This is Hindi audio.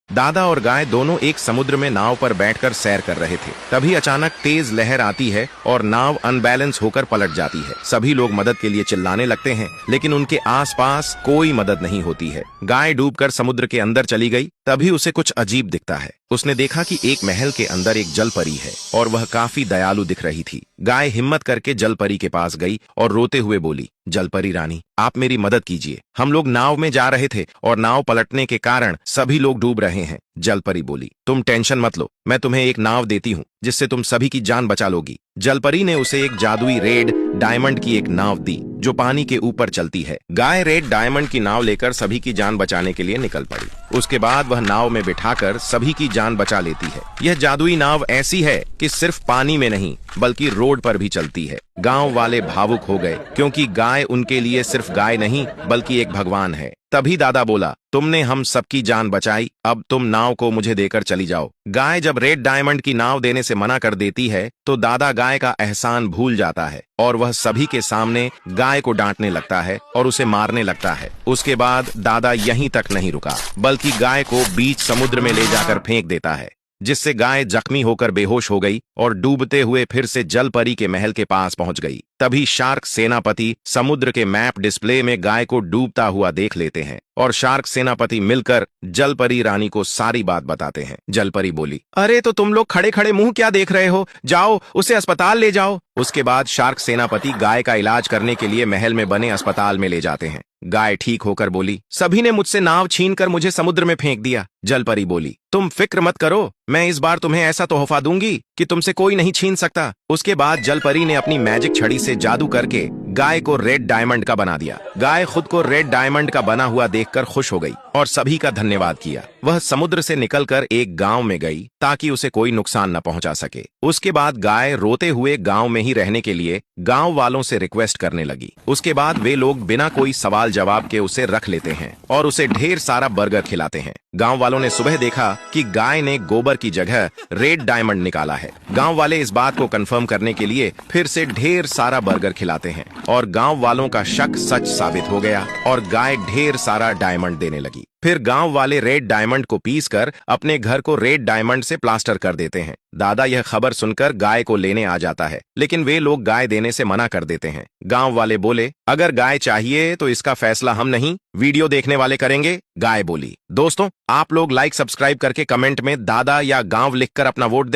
दादा और गाय दोनों एक समुद्र में नाव पर बैठकर सैर कर रहे थे। तभी अचानक तेज लहर आती है और नाव अनबैलेंस होकर पलट जाती है। सभी लोग मदद के लिए चिल्लाने लगते हैं, लेकिन उनके आसपास कोई मदद नहीं होती है। गाय डूबकर समुद्र के अंदर चली गई। तभी उसे कुछ अजीब दिखता है। उसने देखा कि एक महल के अंदर एक जल परी है और वह काफी दयालु दिख रही थी। गाय हिम्मत करके जल परी के पास गई और रोते हुए बोली, जल परी रानी, आप मेरी मदद कीजिए। हम लोग नाव में जा रहे थे और नाव पलटने के कारण सभी लोग डूब रहे हैं। जल परी बोली, तुम टेंशन मत लो, मैं तुम्हें एक नाव देती हूँ जिससे तुम सभी की जान बचा लोगी। जल परी ने उसे एक जादुई रेड डायमंड की एक नाव दी जो पानी के ऊपर चलती है। गाय रेड डायमंड की नाव लेकर सभी की जान बचाने के लिए निकल पड़ी। उसके बाद वह नाव में बिठाकर सभी की जान बचा लेती है। यह जादुई नाव ऐसी है कि सिर्फ पानी में नहीं बल्कि रोड पर भी चलती है। गांव वाले भावुक हो गए क्योंकि गाय उनके लिए सिर्फ गाय नहीं बल्कि एक भगवान है। तभी दादा बोला, तुमने हम सबकी जान बचाई, अब तुम नाव को मुझे देकर चली जाओ। गाय जब रेड डायमंड की नाव देने से मना कर देती है तो दादा गाय का एहसान भूल जाता है और वह सभी के सामने गाय को डांटने लगता है और उसे मारने लगता है। उसके बाद दादा यहीं तक नहीं रुका बल्कि गाय को बीच समुद्र में ले जाकर फेंक देता है, जिससे गाय जख्मी होकर बेहोश हो गई और डूबते हुए फिर से जल परी के महल के पास पहुंच गई। तभी शार्क सेनापति समुद्र के मैप डिस्प्ले में गाय को डूबता हुआ देख लेते हैं और शार्क सेनापति मिलकर जल परी रानी को सारी बात बताते हैं। जल परी बोली, अरे तो तुम लोग खड़े खड़े मुंह क्या देख रहे हो, जाओ उसे अस्पताल ले जाओ। उसके बाद शार्क सेनापति गाय का इलाज करने के लिए महल में बने अस्पताल में ले जाते हैं। गाय ठीक होकर बोली, सभी ने मुझसे नाव छीनकर मुझे समुद्र में फेंक दिया। जल परी बोली, तुम फिक्र मत करो, मैं इस बार तुम्हें ऐसा तोहफा दूंगी कि तुमसे कोई नहीं छीन सकता। उसके बाद जल परी ने अपनी मैजिक छड़ी से जादू करके गाय को रेड डायमंड का बना दिया। गाय खुद को रेड डायमंड का बना हुआ देखकर खुश हो गई और सभी का धन्यवाद किया। वह समुद्र से निकलकर एक गांव में गई ताकि उसे कोई नुकसान न पहुंचा सके। उसके बाद गाय रोते हुए गांव में ही रहने के लिए गांव वालों से रिक्वेस्ट करने लगी। उसके बाद वे लोग बिना कोई सवाल जवाब के उसे रख लेते हैं और उसे ढेर सारा बर्गर खिलाते हैं। गांव वालों ने सुबह देखा कि गाय ने गोबर की जगह रेड डायमंड निकाला है। गांव वाले इस बात को कंफर्म करने के लिए फिर से ढेर सारा बर्गर खिलाते हैं और गांव वालों का शक सच साबित हो गया और गाय ढेर सारा डायमंड देने लगी। फिर गांव वाले रेड डायमंड को पीसकर अपने घर को रेड डायमंड से प्लास्टर कर देते हैं। दादा यह खबर सुनकर गाय को लेने आ जाता है, लेकिन वे लोग गाय देने से मना कर देते हैं। गांव वाले बोले, अगर गाय चाहिए तो इसका फैसला हम नहीं, वीडियो देखने वाले करेंगे। गाय बोली, दोस्तों आप लोग लाइक सब्सक्राइब करके कमेंट में दादा या गांव लिखकर अपना वोट दें।